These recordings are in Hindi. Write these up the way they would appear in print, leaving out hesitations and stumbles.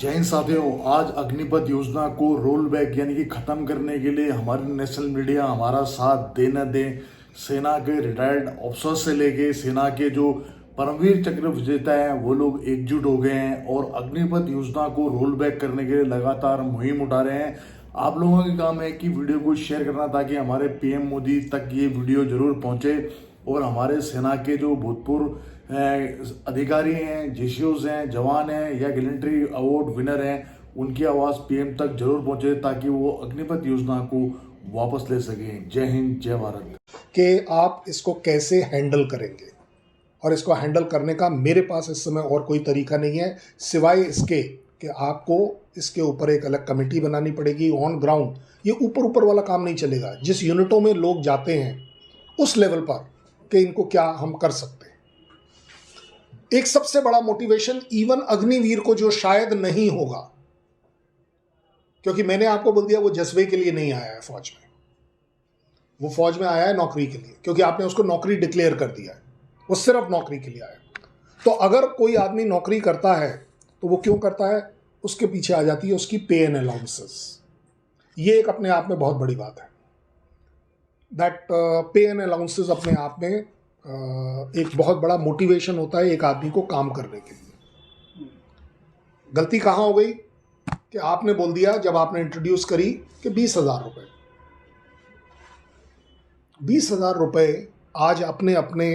जय हिंद साथियों। आज अग्निपथ योजना को रोल बैक यानी कि खत्म करने के लिए हमारी नेशनल मीडिया हमारा साथ देना दे। सेना के रिटायर्ड ऑफिसर से लेके सेना के जो परमवीर चक्र विजेता हैं वो लोग एकजुट हो गए हैं और अग्निपथ योजना को रोल बैक करने के लिए लगातार मुहिम उठा रहे हैं। आप लोगों का काम है कि वीडियो को शेयर करना ताकि हमारे पीएम मोदी तक ये वीडियो जरूर पहुंचे और हमारे सेना के जो भूतपूर्व अधिकारी हैं, जेसीओज हैं, जवान हैं या गैलेंट्री अवार्ड विनर हैं, उनकी आवाज़ पीएम तक जरूर पहुंचे ताकि वो अग्निपथ योजना को वापस ले सकें। जय हिंद, जय भारत। कि आप इसको कैसे हैंडल करेंगे, और इसको हैंडल करने का मेरे पास इस समय और कोई तरीका नहीं है सिवाय इसके कि आपको इसके ऊपर एक अलग कमेटी बनानी पड़ेगी ऑन ग्राउंड। ये ऊपर ऊपर वाला काम नहीं चलेगा। जिस यूनिटों में लोग जाते हैं उस लेवल पर कि इनको क्या हम कर सकते हैं। एक सबसे बड़ा मोटिवेशन इवन अग्निवीर को जो शायद नहीं होगा, क्योंकि मैंने आपको बोल दिया वो जज्बे के लिए नहीं आया है फौज में, वो फौज में आया है नौकरी के लिए, क्योंकि आपने उसको नौकरी डिक्लेयर कर दिया है। वो सिर्फ नौकरी के लिए आया। तो अगर कोई आदमी नौकरी करता है तो वो क्यों करता है, उसके पीछे आ जाती है उसकी पे एंड अलाउंसेस। ये एक अपने आप में बहुत बड़ी बात है। दैट पे एंड अलाउंसेस अपने आप में एक बहुत बड़ा मोटिवेशन होता है एक आदमी को काम करने के लिए। गलती कहाँ हो गई कि आपने बोल दिया जब आपने इंट्रोड्यूस करी कि 20,000 रुपये, 20,000 रुपये आज अपने अपने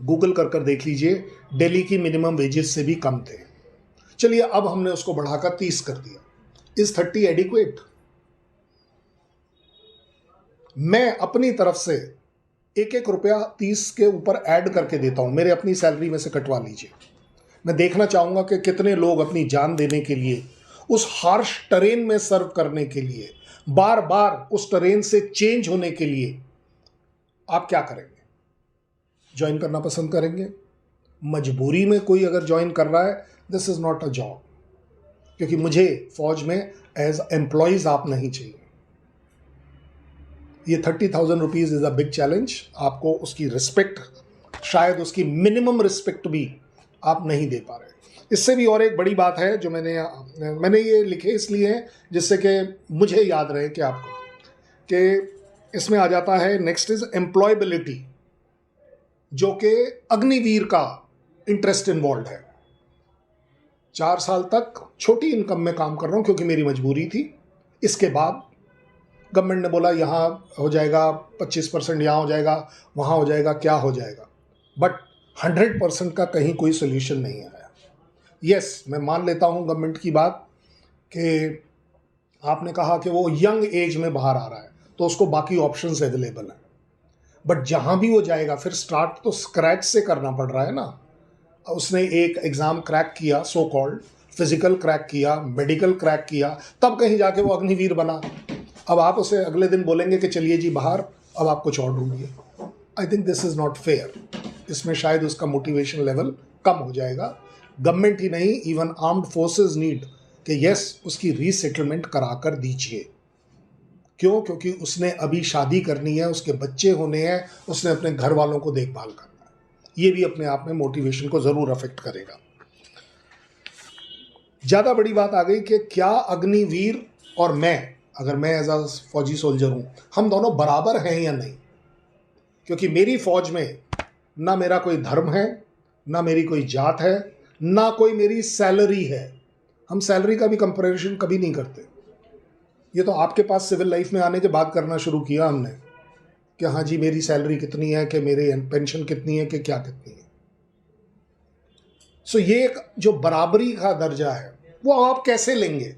गूगल कर देख लीजिए, दिल्ली की मिनिमम वेजेस से भी कम थे। चलिए अब हमने उसको बढ़ाकर 30 कर दिया। Is 30 adequate? मैं अपनी तरफ से एक एक रुपया 30 के ऊपर ऐड करके देता हूं, मेरे अपनी सैलरी में से कटवा लीजिए। मैं देखना चाहूंगा कि कितने लोग अपनी जान देने के लिए, उस हार्श टरेन में सर्व करने के लिए, बार बार उस टरेन से चेंज होने के लिए आप क्या करेंगे? ज्वाइन करना पसंद करेंगे? मजबूरी में कोई अगर ज्वाइन कर रहा है, this is not a job, क्योंकि मुझे फौज में एज एम्प्लॉयज आप नहीं चाहिए। ये 30,000 rupees is a big challenge. आपको उसकी रिस्पेक्ट, शायद उसकी मिनिमम रिस्पेक्ट भी आप नहीं दे पा रहे। इससे भी और एक बड़ी बात है जो मैंने ये लिखे इसलिए हैं जिससे कि मुझे याद रहे कि आपको, कि इसमें आ जाता है नेक्स्ट इज एम्प्लॉयबिलिटी, जो कि अग्निवीर का इंटरेस्ट इन्वॉल्व है। 4 साल तक छोटी इनकम में काम कर रहा हूं क्योंकि मेरी मजबूरी थी। इसके बाद गवर्नमेंट ने बोला यहाँ हो जाएगा 25%, यहाँ हो जाएगा, वहाँ हो जाएगा, क्या हो जाएगा, बट 100% का कहीं कोई सोल्यूशन नहीं आया। यस, मैं मान लेता हूँ गवर्नमेंट की बात कि आपने कहा कि वो यंग एज में बाहर आ रहा है तो उसको बाकी ऑप्शंस अवेलेबल हैं, बट जहाँ भी वो जाएगा फिर स्टार्ट तो स्क्रैच से करना पड़ रहा है ना। उसने एक एग्ज़ाम क्रैक किया, सो कॉल्ड फिजिकल क्रैक किया, मेडिकल क्रैक किया, तब कहीं जाके वो अग्निवीर बना। अब आप उसे अगले दिन बोलेंगे कि चलिए जी बाहर, अब आप कुछ और ढूंढिए। I think this is not fair. इसमें शायद उसका मोटिवेशन लेवल कम हो जाएगा। गवर्नमेंट ही नहीं, इवन आर्म्ड फोर्सेस नीड कि यस उसकी रीसेटलमेंट करा कर दीजिए। क्यों? क्योंकि उसने अभी शादी करनी है, उसके बच्चे होने हैं, उसने अपने घर वालों को देखभाल करना है। ये भी अपने आप में मोटिवेशन को ज़रूर अफेक्ट करेगा। ज़्यादा बड़ी बात आ गई कि क्या अग्निवीर और मैं, अगर मैं एज अ फौजी सोल्जर हूँ, हम दोनों बराबर हैं या नहीं? क्योंकि मेरी फौज में ना मेरा कोई धर्म है, ना मेरी कोई जात है, ना कोई मेरी सैलरी है। हम सैलरी का भी कंपैरिजन कभी नहीं करते। ये तो आपके पास सिविल लाइफ में आने के बाद करना शुरू किया हमने कि हाँ जी मेरी सैलरी कितनी है, कि मेरी पेंशन कितनी है, कि क्या कितनी है। सो ये एक जो बराबरी का दर्जा है वो आप कैसे लेंगे?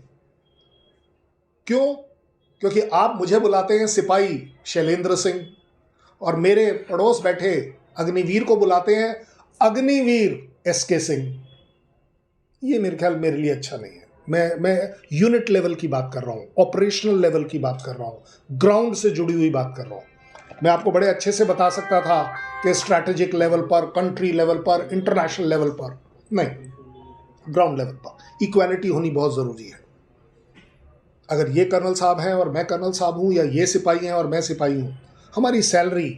क्यों? क्योंकि आप मुझे बुलाते हैं सिपाही शैलेंद्र सिंह और मेरे पड़ोस बैठे अग्निवीर को बुलाते हैं अग्निवीर एसके सिंह। ये मेरे ख्याल मेरे लिए अच्छा नहीं है। मैं यूनिट लेवल की बात कर रहा हूँ, ऑपरेशनल लेवल की बात कर रहा हूँ, ग्राउंड से जुड़ी हुई बात कर रहा हूँ। मैं आपको बड़े अच्छे से बता सकता था कि स्ट्रैटेजिक लेवल पर, कंट्री लेवल पर, इंटरनेशनल लेवल पर नहीं, ग्राउंड लेवल पर इक्वालिटी होनी बहुत ज़रूरी है। अगर ये कर्नल साहब हैं और मैं कर्नल साहब हूँ, या ये सिपाही हैं और मैं सिपाही हूँ, हमारी सैलरी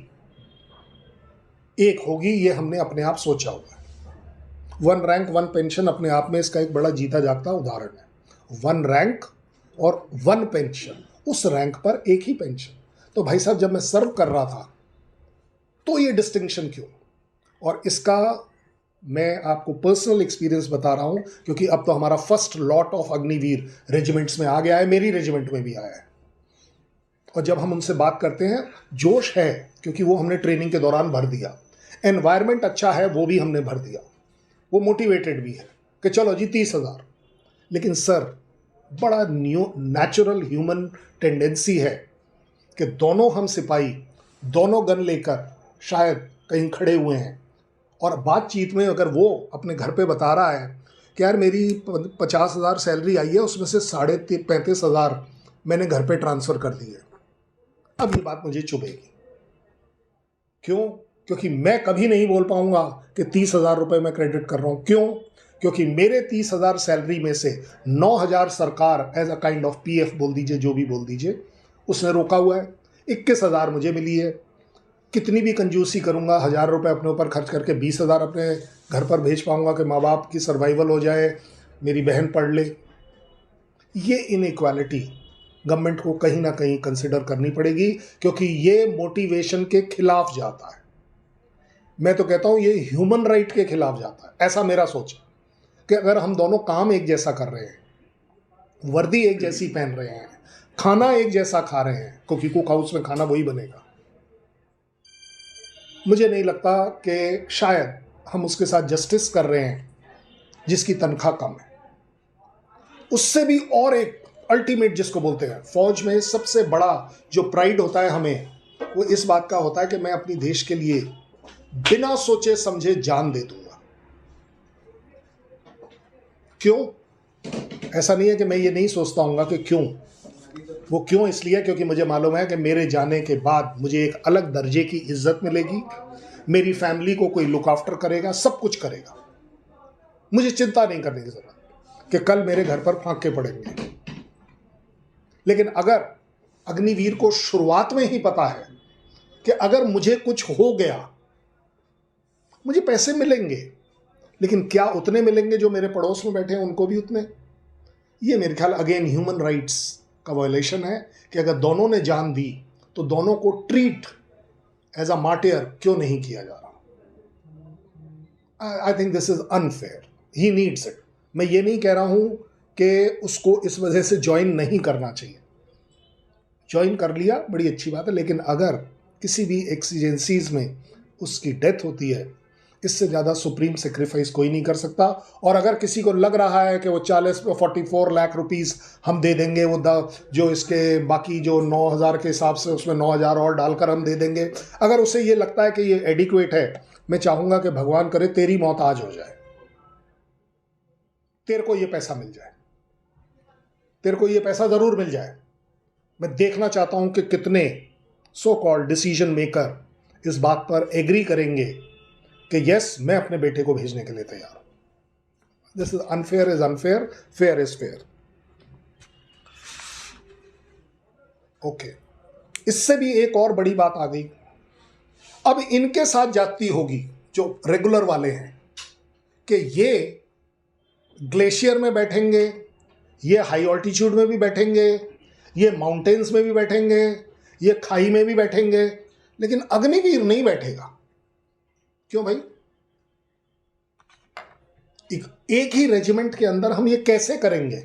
एक होगी, ये हमने अपने आप सोचा हुआ है। वन रैंक वन पेंशन अपने आप में इसका एक बड़ा जीता जागता उदाहरण है। वन रैंक और वन पेंशन, उस रैंक पर एक ही पेंशन। तो भाई साहब, जब मैं सर्व कर रहा था तो ये डिस्टिंक्शन क्यों? और इसका मैं आपको पर्सनल एक्सपीरियंस बता रहा हूं, क्योंकि अब तो हमारा first lot of Agniveer regiments में आ गया है, मेरी रेजिमेंट में भी आया है। और जब हम उनसे बात करते हैं, जोश है, क्योंकि वो हमने ट्रेनिंग के दौरान भर दिया। एनवायरनमेंट अच्छा है, वो भी हमने भर दिया। वो मोटिवेटेड भी है कि चलो जी 30,000। लेकिन सर, बड़ा नेचुरल ह्यूमन टेंडेंसी है कि दोनों हम सिपाही दोनों गन लेकर शायद कहीं खड़े हुए हैं, और बातचीत में अगर वो अपने घर पे बता रहा है कि यार मेरी 50,000 सैलरी आई है, उसमें से 35,500 मैंने घर पे ट्रांसफ़र कर दी है, अब ये बात मुझे चुभेगी। क्यों? क्योंकि मैं कभी नहीं बोल पाऊंगा कि 30,000 रुपये मैं क्रेडिट कर रहा हूँ। क्यों? क्योंकि मेरे 30,000 सैलरी में से 9,000 सरकार as a kind of PF बोल दीजिए, जो भी बोल दीजिए, उसने रोका हुआ है। 21,000 मुझे मिली है। कितनी भी कंजूसी करूंगा, 1,000 रुपये अपने ऊपर खर्च करके 20,000 अपने घर पर भेज पाऊंगा कि माँ बाप की सर्वाइवल हो जाए, मेरी बहन पढ़ ले। ये इनइक्वालिटी गवर्नमेंट को कहीं ना कहीं कंसिडर करनी पड़ेगी, क्योंकि ये मोटिवेशन के खिलाफ जाता है। मैं तो कहता हूँ ये ह्यूमन राइट के खिलाफ जाता है। ऐसा मेरा सोच है कि अगर हम दोनों काम एक जैसा कर रहे हैं, वर्दी एक जैसी पहन रहे हैं, खाना एक जैसा खा रहे हैं, क्योंकि कुक हाउस में खाना वही बनेगा, मुझे नहीं लगता कि शायद हम उसके साथ जस्टिस कर रहे हैं जिसकी तनख्वाह कम है। उससे भी और एक अल्टीमेट जिसको बोलते हैं, फौज में सबसे बड़ा जो प्राइड होता है हमें, वो इस बात का होता है कि मैं अपनी देश के लिए बिना सोचे समझे जान दे दूंगा। क्यों? ऐसा नहीं है कि मैं ये नहीं सोचता हूँगा कि क्यों। वो क्यों इसलिए, क्योंकि मुझे मालूम है कि मेरे जाने के बाद मुझे एक अलग दर्जे की इज्जत मिलेगी, मेरी फैमिली को कोई लुक आफ्टर करेगा, सब कुछ करेगा। मुझे चिंता नहीं करने की जरूरत कि कल मेरे घर पर फांके पड़ेंगे। लेकिन अगर अग्निवीर को शुरुआत में ही पता है कि अगर मुझे कुछ हो गया, मुझे पैसे मिलेंगे, लेकिन क्या उतने मिलेंगे जो मेरे पड़ोस में बैठे हैं उनको भी उतने? ये मेरे ख्याल अगेन ह्यूमन राइट्स का वायलेशन है कि अगर दोनों ने जान दी तो दोनों को ट्रीट एज अ मार्टियर क्यों नहीं किया जा रहा? I think this is unfair. He needs it. मैं ये नहीं कह रहा हूं कि उसको इस वजह से ज्वाइन नहीं करना चाहिए। ज्वाइन कर लिया, बड़ी अच्छी बात है, लेकिन अगर किसी भी एक्सीजेंसीज में उसकी डेथ होती है, इससे ज़्यादा सुप्रीम सेक्रीफाइस कोई नहीं कर सकता। और अगर किसी को लग रहा है कि वो 44 लाख रुपीस हम दे देंगे, वो जो इसके बाकी जो 9,000 के हिसाब से उसमें 9,000 और डालकर हम दे देंगे, अगर उसे ये लगता है कि ये एडिक्वेट है, मैं चाहूँगा कि भगवान करे तेरी मौत आज हो जाए, तेरे को ये पैसा मिल जाए, तेरे को ये पैसा ज़रूर मिल जाए। मैं देखना चाहता हूँ कि कितने सो कॉल्ड डिसीजन मेकर इस बात पर एग्री करेंगे कि यस, मैं अपने बेटे को भेजने के लिए तैयार हूं। This is unfair, fair is fair. Okay, इससे भी एक और बड़ी बात आ गई। अब इनके साथ जाती होगी जो रेगुलर वाले हैं कि ये ग्लेशियर में बैठेंगे, ये हाई ऑल्टीट्यूड में भी बैठेंगे, ये माउंटेन्स में भी बैठेंगे, ये खाई में भी बैठेंगे, लेकिन अग्निवीर नहीं बैठेगा। क्यों भाई? एक ही रेजिमेंट के अंदर हम ये कैसे करेंगे?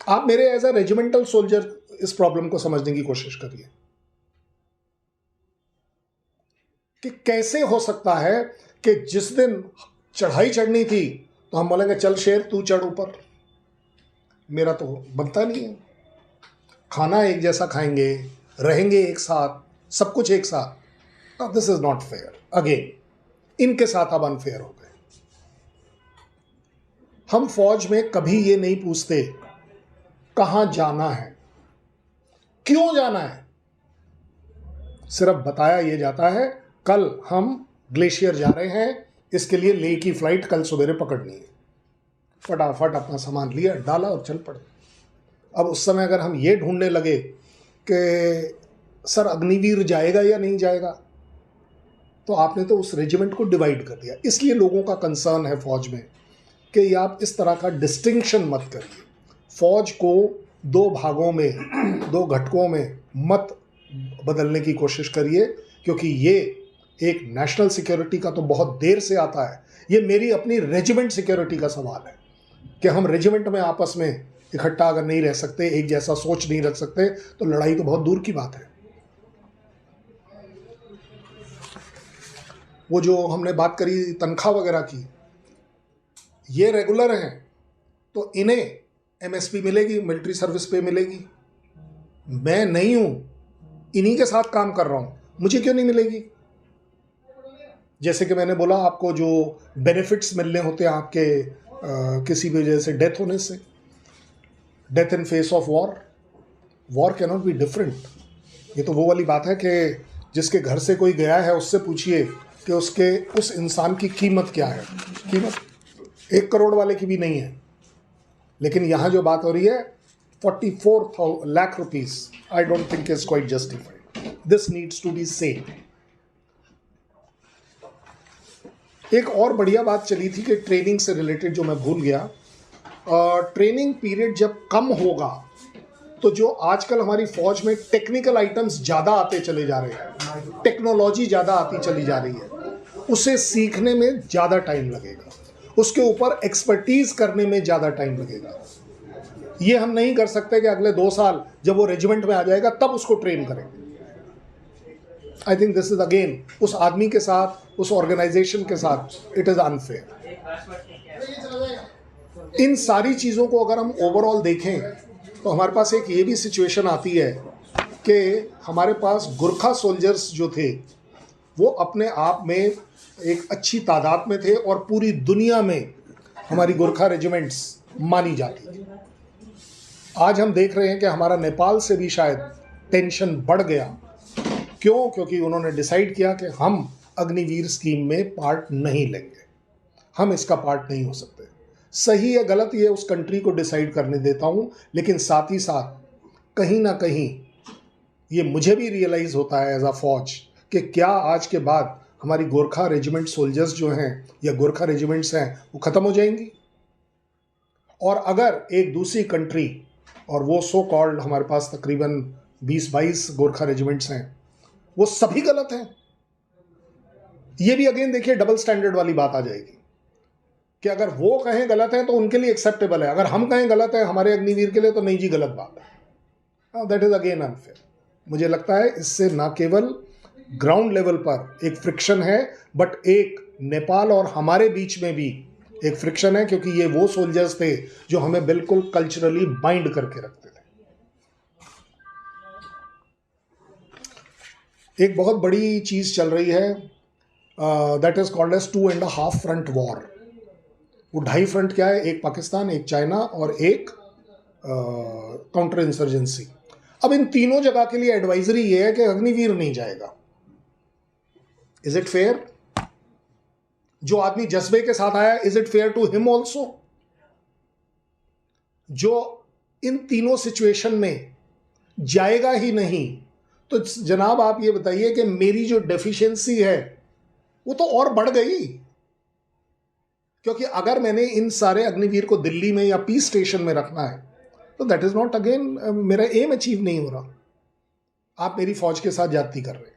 आप मेरे एज अ रेजिमेंटल सोल्जर इस प्रॉब्लम को समझने की कोशिश करिए कि कैसे हो सकता है कि जिस दिन चढ़ाई चढ़नी थी तो हम बोलेंगे चल शेर तू चढ़ ऊपर, मेरा तो बनता नहीं है। खाना एक जैसा खाएंगे, रहेंगे एक साथ, सब कुछ एक साथ। This is not fair. Again इनके साथ अब अनफेयर हो गए। हम फौज में कभी ये नहीं पूछते कहां जाना है, क्यों जाना है, सिर्फ बताया ये जाता है कल हम ग्लेशियर जा रहे हैं, इसके लिए लेह की फ्लाइट कल सवेरे पकड़नी है। फटाफट अपना सामान लिया, डाला और चल पड़े। अब उस समय अगर हम ये ढूंढने लगे कि सर अग्निवीर जाएगा या नहीं जाएगा, तो आपने तो उस रेजिमेंट को डिवाइड कर दिया। इसलिए लोगों का कंसर्न है फौज में कि ये आप इस तरह का डिस्टिंक्शन मत करिए, फौज को दो भागों में, दो घटकों में मत बदलने की कोशिश करिए, क्योंकि ये एक नेशनल सिक्योरिटी का तो बहुत देर से आता है। ये मेरी अपनी रेजिमेंट सिक्योरिटी का सवाल है कि हम रेजिमेंट में आपस में इकट्ठा अगर नहीं रह सकते, एक जैसा सोच नहीं रख सकते, तो लड़ाई तो बहुत दूर की बात है। वो जो हमने बात करी तनख्वाह वगैरह की, ये रेगुलर हैं तो इन्हें एमएसपी मिलेगी, मिलिट्री सर्विस पे मिलेगी। मैं नहीं हूं, इन्हीं के साथ काम कर रहा हूं, मुझे क्यों नहीं मिलेगी? जैसे कि मैंने बोला आपको जो बेनिफिट्स मिलने होते हैं आपके किसी भी वजह से डेथ होने से, death in face of war, war can not be different. ये तो वो वाली बात है कि जिसके घर से कोई गया है उससे पूछिए कि उसके उस इंसान की कीमत क्या है। कीमत 1 करोड़ वाले की भी नहीं है। लेकिन यहाँ जो बात हो रही है 44 lakh rupees, I don't think is quite justified. This needs to be said. एक और बढ़िया बात चली थी कि ट्रेनिंग से रिलेटेड, जो मैं भूल गया, ट्रेनिंग पीरियड जब कम होगा तो जो आजकल हमारी फौज में टेक्निकल आइटम्स ज़्यादा आते चले जा रहे हैं, टेक्नोलॉजी ज़्यादा आती चली जा रही है, उसे सीखने में ज़्यादा टाइम लगेगा, उसके ऊपर एक्सपर्टीज करने में ज़्यादा टाइम लगेगा। ये हम नहीं कर सकते कि अगले 2 साल जब वो रेजिमेंट में आ जाएगा तब उसको ट्रेन करें। I think this is again उस आदमी के साथ, उस ऑर्गेनाइजेशन के साथ इट इज़ अनफेयर। इन सारी चीज़ों को अगर हम ओवरऑल देखें तो हमारे पास एक ये भी सिचुएशन आती है कि हमारे पास गुरखा सोल्जर्स जो थे वो अपने आप में एक अच्छी तादाद में थे और पूरी दुनिया में हमारी गुरखा रेजिमेंट्स मानी जाती थी। आज हम देख रहे हैं कि हमारा नेपाल से भी शायद टेंशन बढ़ गया। क्यों? क्योंकि उन्होंने डिसाइड किया कि हम अग्निवीर स्कीम में पार्ट नहीं लेंगे, हम इसका पार्ट नहीं हो सकते। सही है गलत ये उस कंट्री को डिसाइड करने देता हूँ, लेकिन साथ ही साथ कहीं ना कहीं ये मुझे भी रियलाइज़ होता है एज अ फौज कि क्या आज के बाद हमारी गोरखा रेजिमेंट सोल्जर्स जो हैं या गोरखा रेजिमेंट्स हैं वो ख़त्म हो जाएंगी। और अगर एक दूसरी कंट्री, और वो सो कॉल्ड हमारे पास तकरीबन 20-22 गोरखा रेजिमेंट्स हैं, वो सभी गलत हैं, ये भी अगेन देखिए डबल स्टैंडर्ड वाली बात आ जाएगी कि अगर वो कहें गलत है तो उनके लिए एक्सेप्टेबल है, अगर हम कहें गलत है हमारे अग्निवीर के लिए तो नहीं जी गलत बात है। That is again unfair. मुझे लगता है इससे ना केवल ग्राउंड लेवल पर एक फ्रिक्शन है, बट एक नेपाल और हमारे बीच में भी एक फ्रिक्शन है, क्योंकि ये वो सोल्जर्स थे जो हमें बिल्कुल कल्चरली बाइंड करके रखते थे। एक बहुत बड़ी चीज चल रही है, that is called as 2.5 front war. वो 2.5 फ्रंट क्या है? एक पाकिस्तान, एक चाइना और एक काउंटर इंसर्जेंसी। अब इन तीनों जगह के लिए एडवाइजरी ये है कि अग्निवीर नहीं जाएगा। Is it fair? जो आदमी जज्बे के साथ आया, is it fair to him also? जो इन तीनों सिचुएशन में जाएगा ही नहीं, तो जनाब आप ये बताइए कि मेरी जो डेफिशिएंसी है वो तो और बढ़ गई। क्योंकि अगर मैंने इन सारे अग्निवीर को दिल्ली में या पीस स्टेशन में रखना है तो दैट इज नॉट अगेन, मेरा एम अचीव नहीं हो रहा। आप मेरी फौज के साथ ज्यादती कर रहे हैं।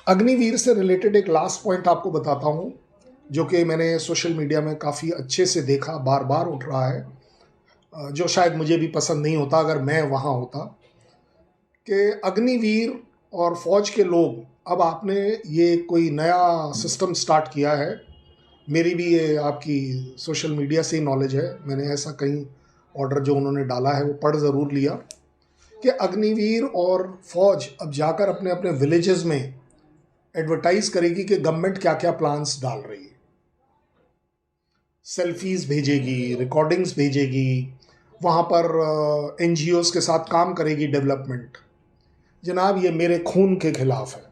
अग्निवीर से रिलेटेड एक लास्ट पॉइंट आपको बताता हूं, जो कि मैंने सोशल मीडिया में काफ़ी अच्छे से देखा, बार बार उठ रहा है, जो शायद मुझे भी पसंद नहीं होता अगर मैं वहाँ होता, कि अग्निवीर और फौज के लोग, अब आपने ये कोई नया सिस्टम स्टार्ट किया है, मेरी भी ये आपकी सोशल मीडिया से ही नॉलेज है, मैंने ऐसा कहीं ऑर्डर जो उन्होंने डाला है वो पढ़ ज़रूर लिया, कि अग्निवीर और फौज अब जाकर अपने अपने विलेजेस में एडवर्टाइज करेगी कि गवर्नमेंट क्या क्या प्लान्स डाल रही है। सेल्फीज भेजेगी, रिकॉर्डिंग्स भेजेगी, वहाँ पर एनजीओज के साथ काम करेगी डेवलपमेंट। जनाब ये मेरे खून के खिलाफ है।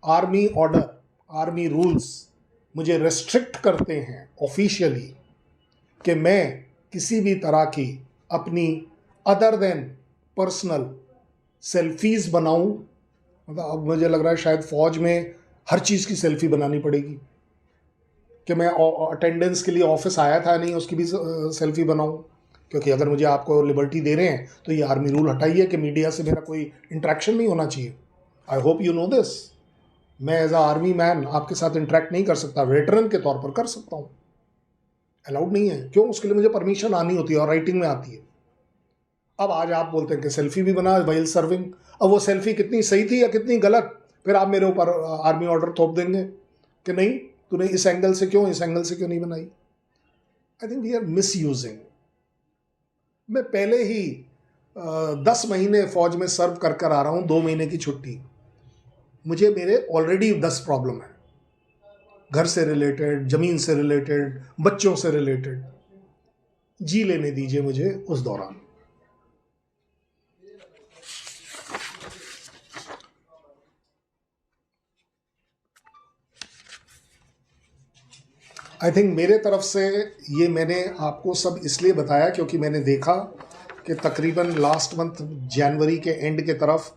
आर्मी ऑर्डर, आर्मी रूल्स मुझे रेस्ट्रिक्ट करते हैं ऑफिशियली कि मैं किसी भी तरह की अपनी अदर देन पर्सनल सेल्फीज बनाऊं, मतलब अब मुझे लग रहा है शायद फौज में हर चीज़ की सेल्फी बनानी पड़ेगी कि मैं अटेंडेंस के लिए ऑफिस आया था नहीं उसकी भी सेल्फी बनाऊं, क्योंकि अगर मुझे आपको लिबर्टी दे रहे हैं तो ये आर्मी रूल हटाइए कि मीडिया से मेरा कोई इंटरेक्शन नहीं होना चाहिए। I hope you know this. मैं एज अ आर्मी मैन आपके साथ इंटरेक्ट नहीं कर सकता, वेटरन के तौर पर कर सकता हूँ, अलाउड नहीं है। क्यों? उसके लिए मुझे परमिशन आनी होती है और राइटिंग में आती है। अब आज आप बोलते हैं कि सेल्फी भी बना वाइल सर्विंग, अब वो सेल्फी कितनी सही थी या कितनी गलत, फिर आप मेरे ऊपर आर्मी ऑर्डर थोप देंगे कि नहीं तूने इस एंगल से क्यों, इस एंगल से क्यों नहीं बनाई। I think we are misusing. मैं पहले ही 10 महीने फौज में सर्व कर कर आ रहा हूँ, 2 महीने की छुट्टी, मुझे मेरे ऑलरेडी 10 प्रॉब्लम है, घर से रिलेटेड, जमीन से रिलेटेड, बच्चों से रिलेटेड। जी लेने दीजिए मुझे उस दौरान। आई थिंक मेरे तरफ से ये मैंने आपको सब इसलिए बताया क्योंकि मैंने देखा कि तकरीबन लास्ट मंथ जनवरी के एंड के तरफ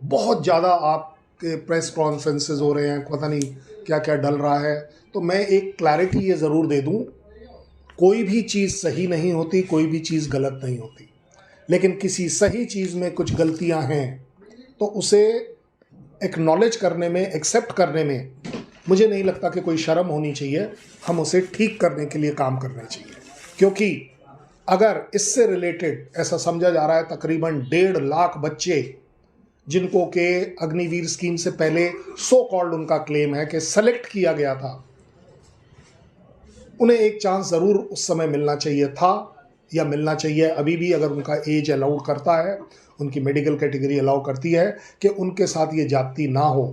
बहुत ज़्यादा आपके प्रेस कॉन्फ्रेंसेस हो रहे हैं, पता नहीं क्या क्या डल रहा है। तो मैं एक क्लैरिटी ये ज़रूर दे दूं, कोई भी चीज़ सही नहीं होती, कोई भी चीज़ गलत नहीं होती, लेकिन किसी सही चीज़ में कुछ गलतियां हैं तो उसे एक्नॉलेज करने में, एक्सेप्ट करने में मुझे नहीं लगता कि कोई शर्म होनी चाहिए। हम उसे ठीक करने के लिए काम करने चाहिए, क्योंकि अगर इससे रिलेटेड ऐसा समझा जा रहा है तकरीबन 1.5 लाख बच्चे जिनको के अग्निवीर स्कीम से पहले सो कॉल्ड उनका क्लेम है कि सेलेक्ट किया गया था, उन्हें एक चांस ज़रूर उस समय मिलना चाहिए था या मिलना चाहिए अभी भी, अगर उनका एज अलाउड करता है, उनकी मेडिकल कैटेगरी अलाउ करती है कि उनके साथ ये जाति ना हो,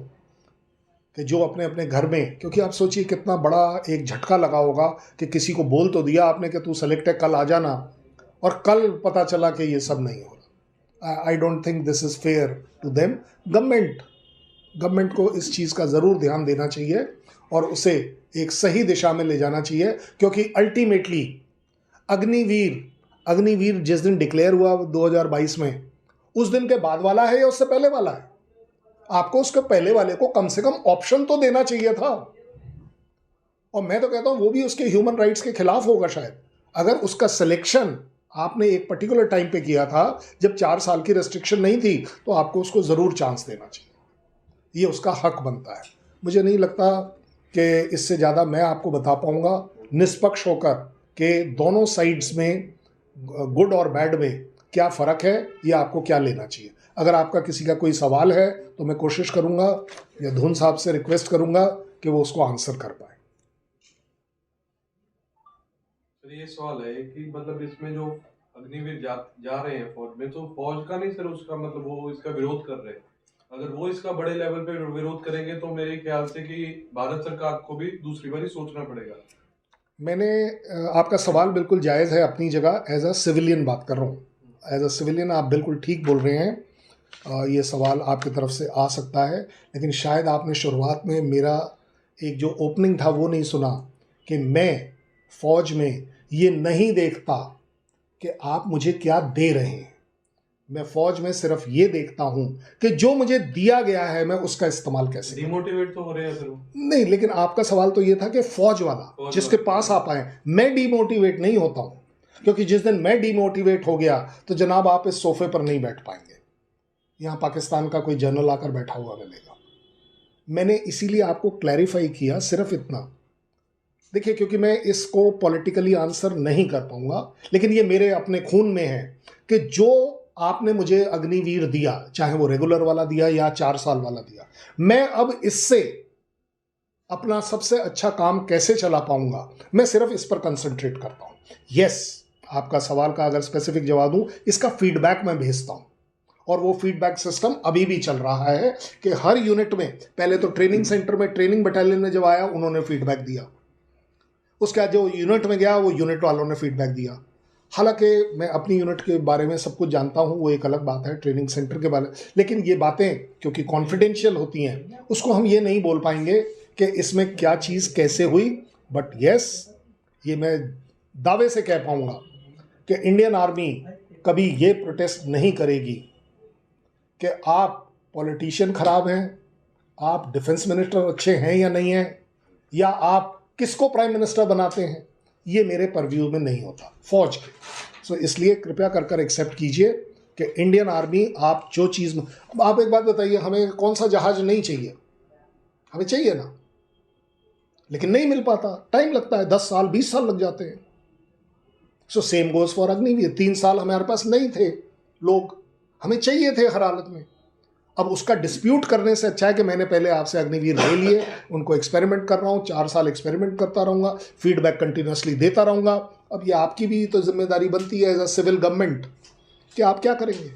कि जो अपने अपने घर में, क्योंकि आप सोचिए कितना बड़ा एक झटका लगा होगा कि किसी को बोल तो दिया आपने कि तू सेलेक्ट है, कल आ जाना, और कल पता चला कि ये सब नहीं हो रहा। I don't think this is fair to them. Government को इस चीज़ का ज़रूर ध्यान देना चाहिए और उसे एक सही दिशा में ले जाना चाहिए, क्योंकि अल्टीमेटली अग्निवीर जिस दिन डिक्लेयर हुआ 2022 में, उस दिन के बाद वाला है या उससे पहले वाला है? आपको उसके पहले वाले को कम से कम ऑप्शन तो देना चाहिए था। और मैं तो कहता हूं वो भी उसके ह्यूमन राइट्स के खिलाफ होगा शायद, अगर उसका सिलेक्शन आपने एक पर्टिकुलर टाइम पे किया था जब 4 साल की रेस्ट्रिक्शन नहीं थी, तो आपको उसको ज़रूर चांस देना चाहिए, ये उसका हक बनता है। मुझे नहीं लगता कि इससे ज़्यादा मैं आपको बता पाऊंगा निष्पक्ष होकर कि दोनों साइड्स में, गुड और बैड में क्या फ़र्क है, ये आपको क्या लेना चाहिए। अगर आपका किसी का कोई सवाल है तो मैं कोशिश करूंगा या धुन साहब से रिक्वेस्ट करूंगा कि वो उसको आंसर कर पाए। सर ये सवाल है कि मतलब इसमें जो अग्निवीर जा रहे हैं फौज में, तो फौज का नहीं सर, उसका मतलब वो इसका विरोध कर रहे हैं। अगर वो इसका बड़े लेवल पे विरोध करेंगे तो मेरे ख्याल से कि भारत सरकार को भी दूसरी बार सोचना पड़ेगा। मैंने आपका सवाल बिल्कुल जायज़ है अपनी जगह, एज अ सिविलियन बात कर रहा हूँ। एज अ सिविलियन आप बिल्कुल ठीक बोल रहे हैं, ये सवाल आपकी तरफ से आ सकता है, लेकिन शायद आपने शुरुआत में मेरा एक जो ओपनिंग था वो नहीं सुना कि मैं फौज में ये नहीं देखता कि आप मुझे क्या दे रहे हैं। मैं फौज में सिर्फ ये देखता हूं कि जो मुझे दिया गया है मैं उसका इस्तेमाल कैसे करूं। डिमोटिवेट तो हो रहे हैं सर नहीं, लेकिन आपका सवाल तो ये था कि फौज वाला जिसके पास आप आए। मैं डिमोटिवेट नहीं होता हूं, क्योंकि जिस दिन मैं डिमोटिवेट हो गया तो जनाब आप इस सोफे पर नहीं बैठ पाएंगे, यहाँ पाकिस्तान का कोई जनरल आकर बैठा हुआ मिलेगा। मैंने इसीलिए आपको क्लैरिफाई किया, सिर्फ इतना। देखिए, क्योंकि मैं इसको पॉलिटिकली आंसर नहीं कर पाऊंगा, लेकिन ये मेरे अपने खून में है कि जो आपने मुझे अग्निवीर दिया, चाहे वो रेगुलर वाला दिया या 4 साल वाला दिया, मैं अब इससे अपना सबसे अच्छा काम कैसे चला पाऊंगा, मैं सिर्फ इस पर कंसंट्रेट करता हूं। यस, आपका सवाल का अगर स्पेसिफिक जवाब दूं, इसका फीडबैक मैं भेजता हूं, और वो फीडबैक सिस्टम अभी भी चल रहा है कि हर यूनिट में, पहले तो ट्रेनिंग सेंटर में ट्रेनिंग बटालियन में जब आया उन्होंने फीडबैक दिया, उसके बाद जो यूनिट में गया वो यूनिट वालों ने फीडबैक दिया। हालांकि मैं अपनी यूनिट के बारे में सब कुछ जानता हूं, वो एक अलग बात है, ट्रेनिंग सेंटर के बारे, लेकिन ये बातें क्योंकि कॉन्फिडेंशियल होती हैं उसको हम ये नहीं बोल पाएंगे कि इसमें क्या चीज़ कैसे हुई। बट यस, ये मैं दावे से कह पाऊंगा कि इंडियन आर्मी कभी ये प्रोटेस्ट नहीं करेगी कि आप पॉलिटिशियन खराब हैं, आप डिफेंस मिनिस्टर अच्छे हैं या नहीं हैं, या आप किसको प्राइम मिनिस्टर बनाते हैं, ये मेरे परव्यू में नहीं होता फौज के। सो इसलिए कृपया कर कर एक्सेप्ट कीजिए कि इंडियन आर्मी, आप जो चीज़, आप एक बात बताइए, हमें कौन सा जहाज नहीं चाहिए? हमें चाहिए ना, लेकिन नहीं मिल पाता, टाइम लगता है, 10 साल 20 साल लग जाते हैं। So same goes for Agniveer. 3 साल हमारे पास नहीं थे लोग, हमें चाहिए थे हर हालत में। अब उसका डिस्प्यूट करने से अच्छा है कि मैंने पहले आपसे अग्निवीर ले लिए, उनको एक्सपेरिमेंट कर रहा हूँ, 4 साल एक्सपेरिमेंट करता रहूँगा, फीडबैक कंटिन्यूसली देता रहूँगा। अब ये आपकी भी तो जिम्मेदारी बनती है एज अ सिविल गवर्नमेंट कि आप क्या करेंगे।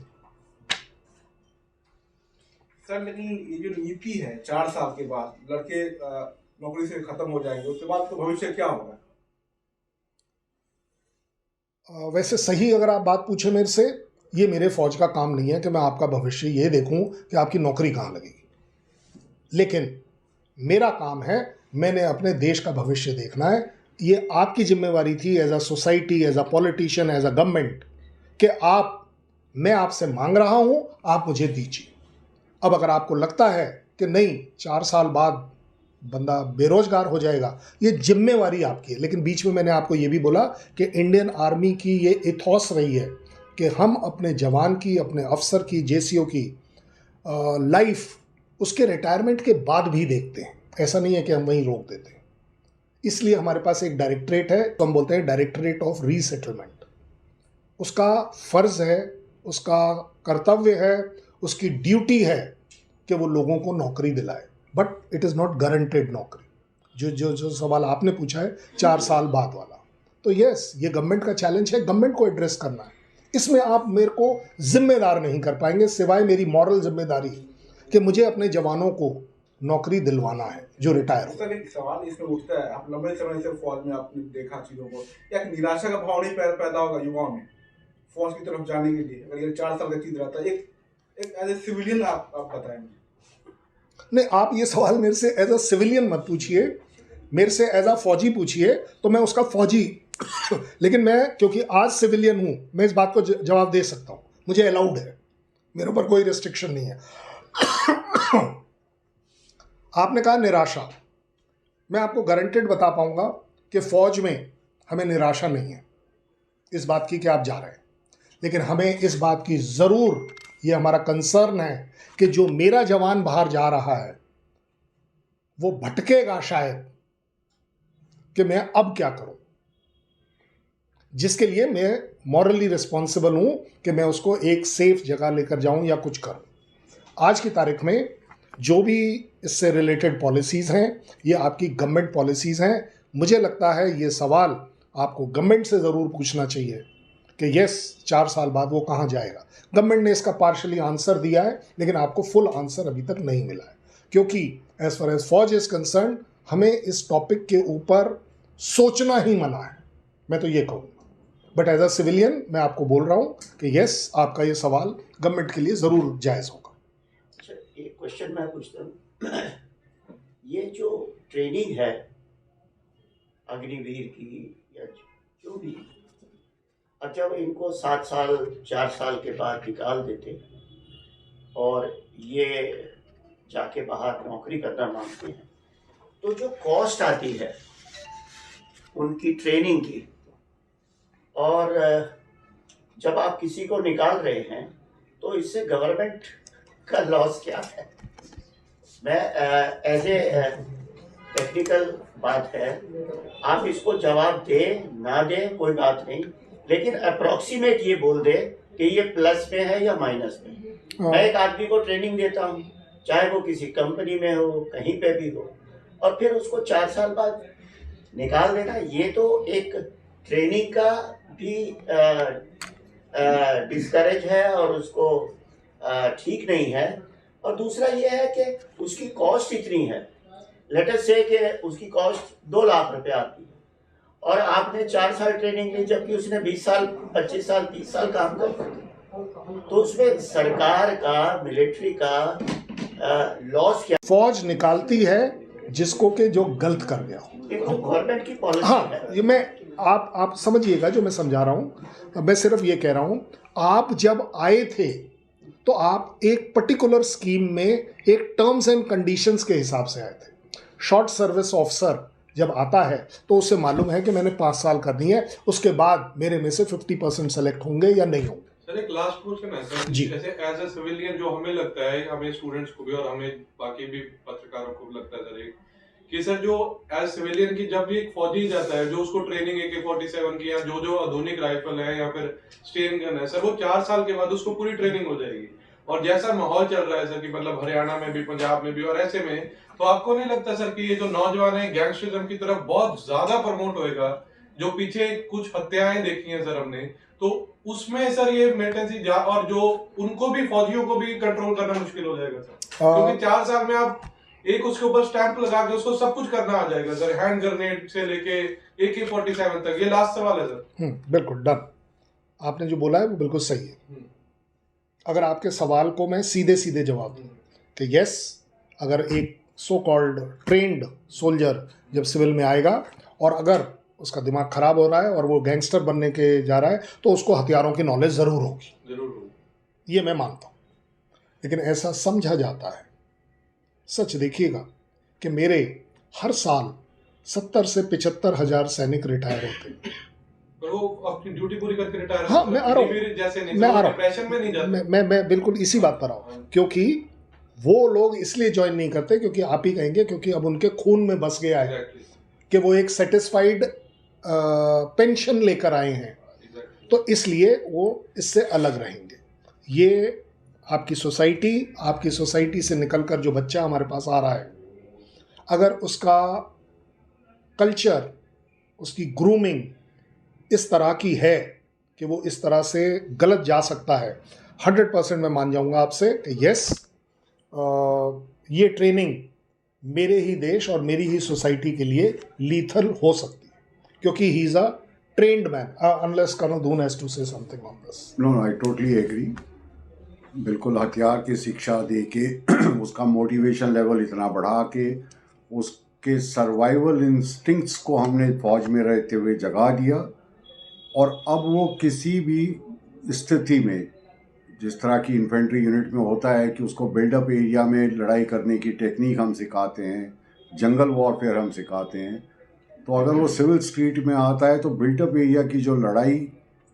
सर लेकिन ये जो नीति है 4 साल के बाद लड़के नौकरी से खत्म हो जाएंगे, उसके बाद तो भविष्य क्या होगा? वैसे सही अगर आप बात पूछे मेरे से, ये मेरे फौज का काम नहीं है कि मैं आपका भविष्य ये देखूं कि आपकी नौकरी कहाँ लगेगी, लेकिन मेरा काम है, मैंने अपने देश का भविष्य देखना है। ये आपकी जिम्मेवारी थी as a society, as a politician, as a government कि मैं आपसे मांग रहा हूं, आप मुझे दीजिए। अब अगर आपको लगता है कि नहीं 4 साल बाद बंदा बेरोजगार हो जाएगा, ये जिम्मेवारी आपकी है। लेकिन बीच में मैंने आपको ये भी बोला कि इंडियन आर्मी की ये इथॉस रही है कि हम अपने जवान की, अपने अफसर की, जेसीओ की लाइफ उसके रिटायरमेंट के बाद भी देखते हैं। ऐसा नहीं है कि हम वहीं रोक देते हैं। इसलिए हमारे पास एक डायरेक्टरेट है, तो हम बोलते हैं डायरेक्टरेट ऑफ रीसेटलमेंट। उसका फ़र्ज़ है, उसका कर्तव्य है, उसकी ड्यूटी है कि वो लोगों को नौकरी दिलाए, but it is not guaranteed नौकरी। जो सवाल आपने पूछा है 4 साल बाद वाला, तो यस, ये गवर्नमेंट का चैलेंज है, गवर्नमेंट को एड्रेस करना है। इसमें आप मेरे को जिम्मेदार नहीं कर पाएंगे, सिवाय मेरी मॉरल जिम्मेदारी कि मुझे अपने जवानों को नौकरी दिलवाना है जो रिटायर हो। सर एक सवाल इसमें उठता है, आप लंबे समय से फौज में आपने देखा चीज़ों को, क्या एक निराशा का भाव नहीं पैदा होगा युवाओं में फौज की तरफ जाने के लिए? अगर ये 4 साल का चीज रहता है, एक एज ए सिविलियन आप बताएं। नहीं, आप ये सवाल मेरे से एज अ सिविलियन मत पूछिए, मेरे से एज अ फौजी पूछिए, तो मैं उसका फौजी लेकिन मैं क्योंकि आज सिविलियन हूं, मैं इस बात को जवाब दे सकता हूं, मुझे अलाउड है, मेरे ऊपर कोई रिस्ट्रिक्शन नहीं है। आपने कहा निराशा, मैं आपको गारंटेड बता पाऊंगा कि फौज में हमें निराशा नहीं है इस बात की कि आप जा रहे हैं, लेकिन हमें इस बात की ज़रूर, ये हमारा कंसर्न है कि जो मेरा जवान बाहर जा रहा है वो भटकेगा शायद, कि मैं अब क्या करूं, जिसके लिए मैं मॉरली रिस्पॉन्सिबल हूं कि मैं उसको एक सेफ जगह लेकर जाऊं या कुछ करूं। आज की तारीख में जो भी इससे रिलेटेड पॉलिसीज़ हैं, ये आपकी गवर्नमेंट पॉलिसीज़ हैं। मुझे लगता है ये सवाल आपको गवर्नमेंट से ज़रूर पूछना चाहिए कि यस 4 साल बाद वो कहाँ जाएगा। गवर्नमेंट ने इसका पार्शली आंसर दिया है, लेकिन आपको फुल आंसर अभी तक नहीं मिला है, क्योंकि एज फार एज फौज इज़ कंसर्न हमें इस टॉपिक के ऊपर सोचना ही मना है, मैं तो ये कहूँगा। बट एज अ सिविलियन मैं आपको बोल रहा हूँ कि यस, आपका ये सवाल गवर्नमेंट के लिए ज़रूर जायज़ होगा। अच्छा, एक क्वेश्चन मैं पूछता हूँ, ये जो ट्रेनिंग है अग्निवीर की या जो भी, अच्छा इनको 7 साल 4 साल के बाद निकाल देते और ये जाके बाहर नौकरी करना मांगते हैं, तो जो कॉस्ट आती है उनकी ट्रेनिंग की, और जब आप किसी को निकाल रहे हैं तो इससे गवर्नमेंट का लॉस क्या है? मैं एज ए टेक्निकल बात है, आप इसको जवाब दें ना दें कोई बात नहीं, लेकिन अप्रॉक्सीमेट ये बोल दे कि ये प्लस में है या माइनस में। मैं एक आदमी को ट्रेनिंग देता हूँ, चाहे वो किसी कंपनी में हो, कहीं पे भी हो, और फिर उसको 4 साल बाद निकाल देना, ये तो एक ट्रेनिंग का भी डिस्करेज है और उसको ठीक नहीं है। और दूसरा ये है कि उसकी कॉस्ट इतनी है, लेट अस से कि उसकी कॉस्ट 2 लाख रुपए आती है और आपने 4 साल ट्रेनिंग ली, जबकि उसने 20 साल 25 साल 30 साल काम कर, तो उसमें सरकार का, मिलिट्री का लॉस क्या? फौज निकालती है जिसको के जो गलत कर गया हो। एक तो गवर्नमेंट की पॉलिसी हाँ, है। ये मैं आप समझिएगा जो मैं समझा रहा हूँ। मैं सिर्फ ये कह रहा हूँ, आप जब आए थे तो आप एक पर्टिकुलर स्कीम में एक टर्म्स एंड कंडीशंस के हिसाब से आए थे। शॉर्ट सर्विस ऑफिसर जब आता है तो उसे मालूम है कि मैंने 5 साल करनी है, उसके बाद मेरे में से 50% सेलेक्ट होंगे या नहीं होंगे। सर एक लास्ट क्वेश्चन है सर, जी। जैसे एज ए सिविलियन जो हमें लगता है, हमें स्टूडेंट्स को भी और हमें बाकी भी पत्रकारों को भी लगता है सर कि सर जो एज सिविलियन की जब भी एक फौजी जाता है, जो उसको ट्रेनिंग AK-47 की या जो आधुनिक राइफल है या फिर स्टेन गन है सर, वो 4 साल के बाद उसको पूरी ट्रेनिंग हो जाएगी। और जैसा माहौल चल रहा है सर कि मतलब हरियाणा में भी, पंजाब में भी, और ऐसे में तो आपको नहीं लगता सर कि ये जो नौजवान है गैंगस्टरिज्म की तरफ बहुत ज्यादा प्रमोट होएगा? जो पीछे कुछ हत्याएं देखी हैं सर हमने, तो उसमें सर ये मिलिटेंसी और जो उनको भी, फौजियों को भी कंट्रोल करना मुश्किल हो जाएगा सर, क्योंकि 4 साल में आप एक उसके ऊपर स्टैंप लगा के उसको सब कुछ करना आ जाएगा सर, हैंड ग्रेनेड से लेके AK-47 तक। ये लास्ट सवाल है सर। बिल्कुल डन, आपने जो बोला है वो बिल्कुल सही है। अगर आपके सवाल को मैं सीधे सीधे जवाब दूं कि यस, अगर एक सो कॉल्ड ट्रेंड सोल्जर जब सिविल में आएगा और अगर उसका दिमाग खराब हो रहा है और वो गैंगस्टर बनने के जा रहा है तो उसको हथियारों की नॉलेज ज़रूर होगी, ये मैं मानता हूँ। लेकिन ऐसा समझा जाता है, सच देखिएगा कि मेरे हर साल 70 से 75 हज़ार सैनिक रिटायर होते हैं। पर वो अपनी ड्यूटी पूरी करके रिटायर, हाँ, मैं आ रहा हूँ, मैं आ रहा हूँ, डिप्रेशन में नहीं जाते। मैं बिल्कुल इसी बात पर आ रहा हूँ, क्योंकि वो लोग इसलिए ज्वाइन नहीं करते क्योंकि आप ही कहेंगे क्योंकि अब उनके खून में बस गया है कि वो एक सेटिस्फाइड पेंशन लेकर आए हैं, तो इसलिए वो इससे अलग रहेंगे। ये आपकी सोसाइटी से निकलकर जो बच्चा हमारे पास आ रहा है, अगर उसका कल्चर, उसकी ग्रूमिंग इस तरह की है कि वो इस तरह से गलत जा सकता है, 100% मैं मान जाऊंगा आपसे कि यस, ये ट्रेनिंग मेरे ही देश और मेरी ही सोसाइटी के लिए लीथल हो सकती है, क्योंकि he is a trained man, unless Colonel Doon has to say something on this. No, I totally agree. बिल्कुल हथियार की शिक्षा दे के उसका मोटिवेशन लेवल इतना बढ़ा के उसके सर्वाइवल इंस्टिंक्ट्स को हमने फौज में रहते हुए जगा दिया, और अब वो किसी भी स्थिति में, जिस तरह की इन्फेंट्री यूनिट में होता है कि उसको बिल्डअप एरिया में लड़ाई करने की टेक्निक हम सिखाते हैं, जंगल वॉरफेयर हम सिखाते हैं, तो अगर वो सिविल स्ट्रीट में आता है तो बिल्टअप एरिया की जो लड़ाई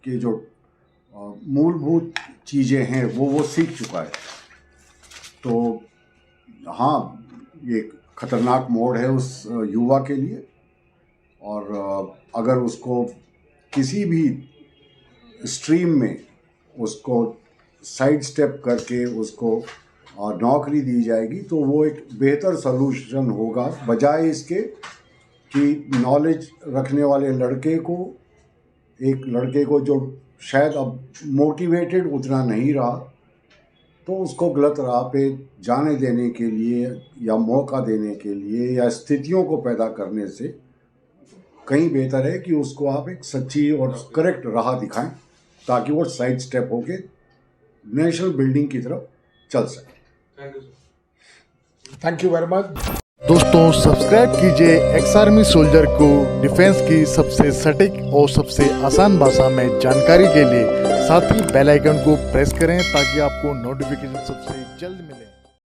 के जो मूलभूत चीज़ें हैं वो सीख चुका है। तो हाँ, ये खतरनाक मोड़ है उस युवा के लिए, और अगर उसको किसी भी स्ट्रीम में उसको साइड स्टेप करके उसको नौकरी दी जाएगी तो वो एक बेहतर सलूशन होगा, बजाय इसके कि नॉलेज रखने वाले लड़के को जो शायद अब मोटिवेटेड उतना नहीं रहा, तो उसको गलत राह पे जाने देने के लिए या मौका देने के लिए या स्थितियों को पैदा करने से कहीं बेहतर है कि उसको आप एक सच्ची और करेक्ट राह दिखाएं, ताकि वो साइड स्टेप होके नेशनल बिल्डिंग की तरफ चल सके। Thank you very much. दोस्तों, सब्सक्राइब कीजिए एक्स आर्मी सोल्जर को डिफेंस की सबसे सटीक और सबसे आसान भाषा में जानकारी के लिए। साथ ही बेल आइकन को प्रेस करें ताकि आपको नोटिफिकेशन सबसे जल्द मिले।